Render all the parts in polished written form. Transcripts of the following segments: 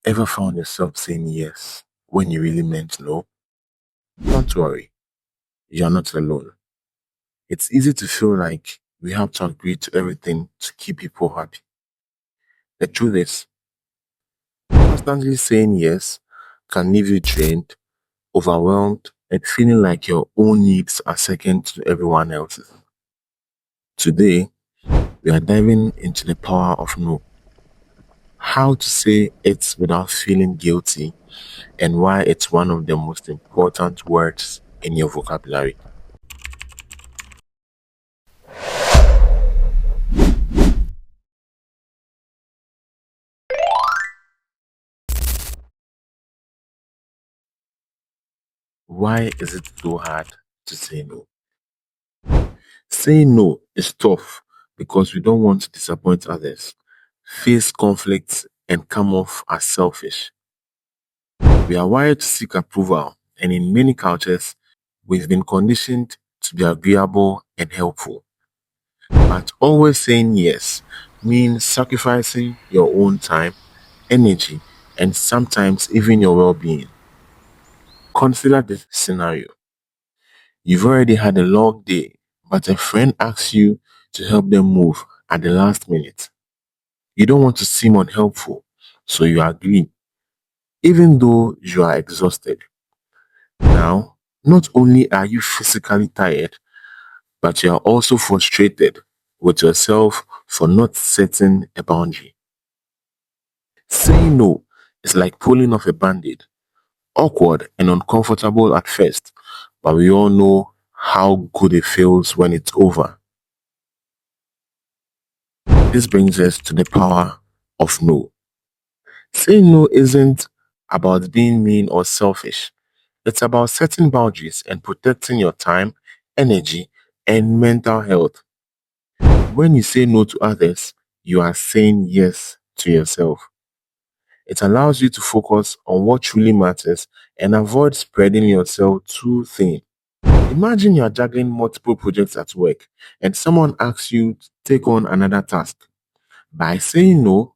Ever found yourself saying yes when you really meant no? Don't worry, you're not alone. It's easy to feel like we have to agree to everything to keep people happy. The truth is, constantly saying yes can leave you drained, overwhelmed, and feeling like your own needs are second to everyone else's. Today, we are diving into the power of no, how to say it without feeling guilty, and why it's one of the most important words in your vocabulary. Why is it so hard to say no? Saying no is tough because we don't want to disappoint others, face conflicts, and come off as selfish. We are wired to seek approval, and in many cultures, we've been conditioned to be agreeable and helpful. But always saying yes means sacrificing your own time, energy, and sometimes even your well being. Consider this scenario. You've already had a long day, but a friend asks you to help them move at the last minute. You don't want to seem unhelpful, so you agree, even though you are exhausted. Now, not only are you physically tired, but you are also frustrated with yourself for not setting a boundary. Saying no is like pulling off a band-aid, awkward and uncomfortable at first, but we all know how good it feels when it's over. This brings us to the power of no. Saying no isn't about being mean or selfish. It's about setting boundaries and protecting your time, energy, and mental health. When you say no to others, you are saying yes to yourself. It allows you to focus on what truly matters and avoid spreading yourself too thin. Imagine you are juggling multiple projects at work and someone asks you to take on another task. By saying no,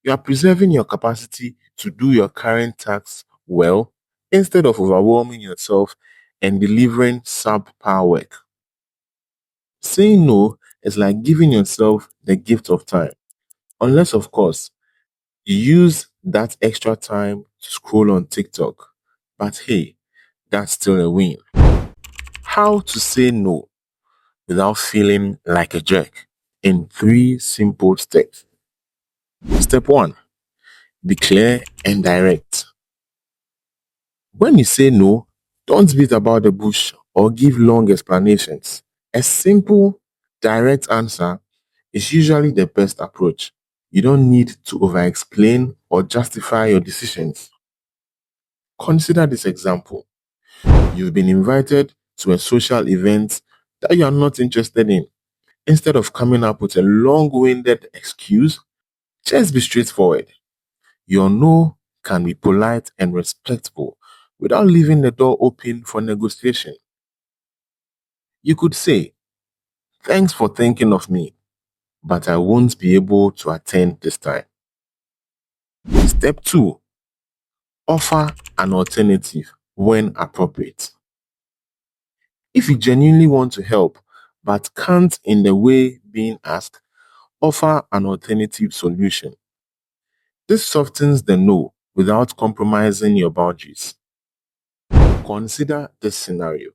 you are preserving your capacity to do your current tasks well instead of overwhelming yourself and delivering subpar work. Saying no is like giving yourself the gift of time, unless, of course, you use that extra time to scroll on TikTok. But hey, that's still a win. How to say no without feeling like a jerk in 3 simple steps. Step 1. Be clear and direct. When you say no, don't beat about the bush or give long explanations. A simple, direct answer is usually the best approach. You don't need to over explain or justify your decisions. Consider this example. You've been invited to a social event that you are not interested in. Instead of coming up with a long winded excuse, just be straightforward. Your no can be polite and respectful without leaving the door open for negotiation. You could say, "Thanks for thinking of me, but I won't be able to attend this time." Step 2. Offer an alternative when appropriate. If you genuinely want to help but can't in the way being asked, offer an alternative solution. This softens the no without compromising your boundaries. Consider this scenario.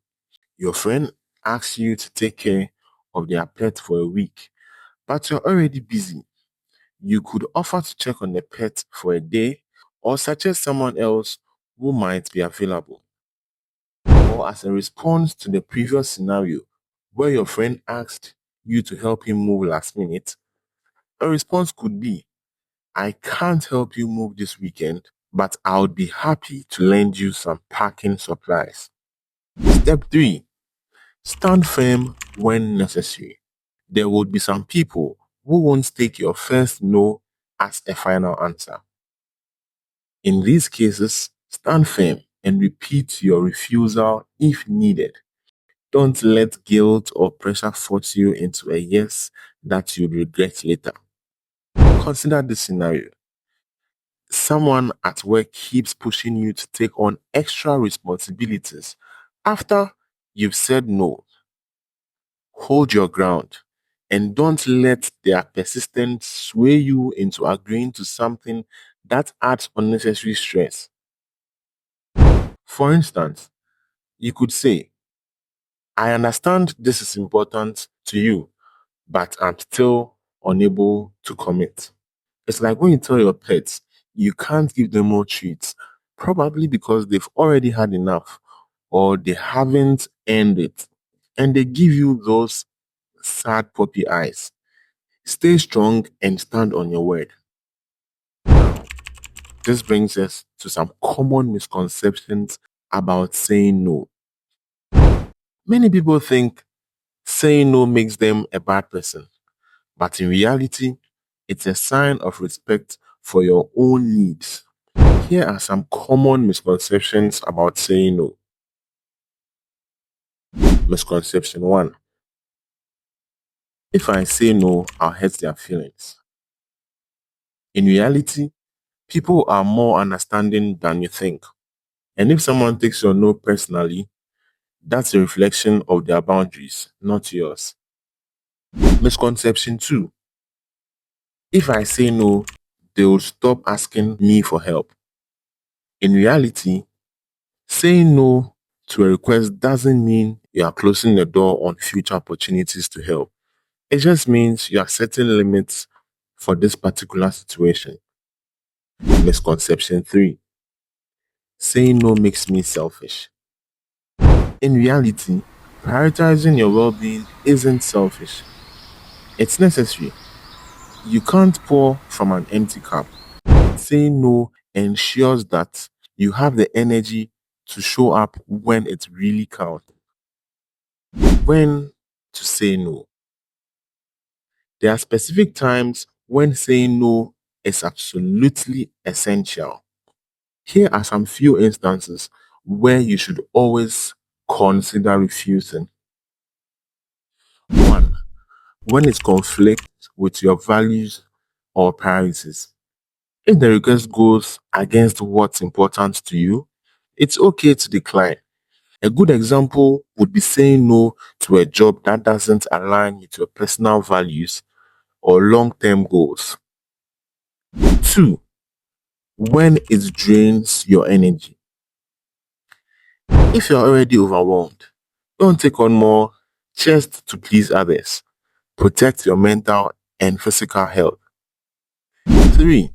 Your friend asks you to take care of their pet for a week, but you're already busy. You could offer to check on the pet for a day or suggest someone else who might be available. Or as a response to the previous scenario where your friend asked you to help him move last minute, a response could be, "I can't help you move this weekend, but I would be happy to lend you some packing supplies." Step 3. Stand firm when necessary. There would be some people who won't take your first no as a final answer. In these cases, stand firm and repeat your refusal if needed. Don't let guilt or pressure force you into a yes that you'll regret later. Consider this scenario. Someone at work keeps pushing you to take on extra responsibilities after you've said no. Hold your ground and don't let their persistence sway you into agreeing to something that adds unnecessary stress. For instance, you could say, I understand this is important to you, but I'm still unable to commit. It's like when you tell your pets you can't give them more treats, probably because they've already had enough or they haven't earned it. And they give you those sad puppy eyes. Stay strong and stand on your word. This brings us to some common misconceptions about saying no. Many people think saying no makes them a bad person, but in reality, it's a sign of respect for your own needs. Here are some common misconceptions about saying no. Misconception 1. If I say no, I'll hurt their feelings. In reality, people are more understanding than you think. And if someone takes your no personally, that's a reflection of their boundaries, not yours. Misconception 2. If I say no, they will stop asking me for help. In reality, saying no to a request doesn't mean you are closing the door on future opportunities to help. It just means you are setting limits for this particular situation. Misconception 3. Saying no makes me selfish. In reality, prioritizing your well being isn't selfish, it's necessary. You can't pour from an empty cup. Saying no ensures that you have the energy to show up when it really counts. When to say no. There are specific times when saying no is absolutely essential. Here are some few instances where you should always consider refusing. 1. When it conflicts with your values or priorities. If the request goes against what's important to you, it's okay to decline. A good example would be saying no to a job that doesn't align with your personal values or long-term goals. 2. When it drains your energy. If you're already overwhelmed, don't take on more just to please others. Protect your mental and physical health. 3.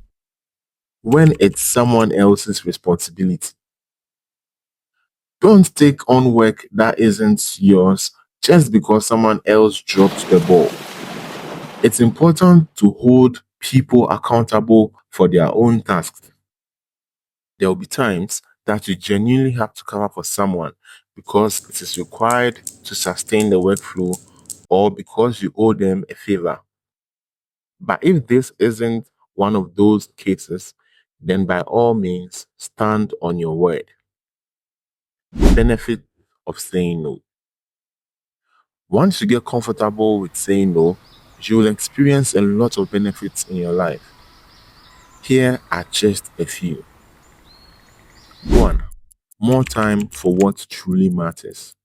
When it's someone else's responsibility. Don't take on work that isn't yours just because someone else dropped the ball. It's important to hold people accountable for their own tasks. There will be times that you genuinely have to cover for someone because it is required to sustain the workflow or because you owe them a favor. But if this isn't one of those cases, then by all means, stand on your word. Benefit of saying no. Once you get comfortable with saying no, you will experience a lot of benefits in your life. Here are just a few. 1. More time for what truly matters.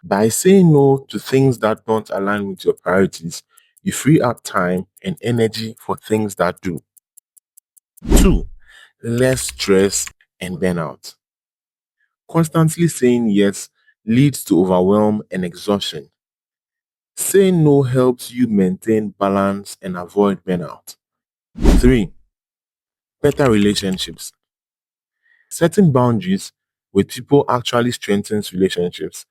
By saying no to things that don't align with your priorities, you free up time and energy for things that do. 2. Less stress and burnout. Constantly saying yes leads to overwhelm and exhaustion. Saying no helps you maintain balance and avoid burnout. 3. Better relationships. Setting boundaries with people actually strengthens relationships.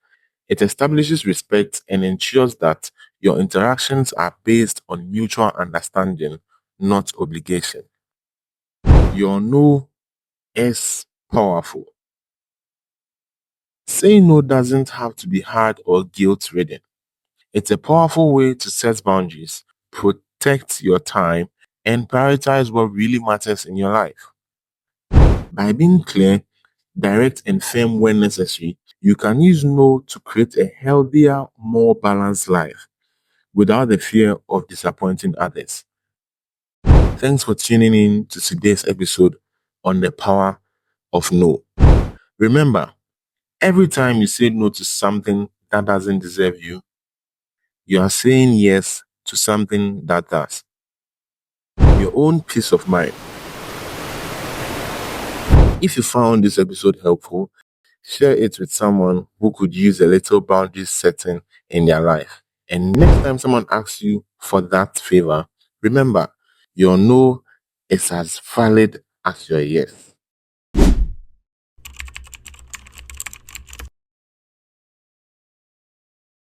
It establishes respect and ensures that your interactions are based on mutual understanding, not obligation. Your no is powerful. Saying no doesn't have to be hard or guilt-ridden. It's a powerful way to set boundaries, protect your time, and prioritize what really matters in your life. By being clear, direct, and firm when necessary, you can use no to create a healthier, more balanced life without the fear of disappointing others. Thanks for tuning in to today's episode on the power of no. Remember, every time you say no to something that doesn't deserve you, you are saying yes to something that does. Your own peace of mind. If you found this episode helpful, share it with someone who could use a little boundary setting in their life. And next time someone asks you for that favor, remember, your no is as valid as your yes.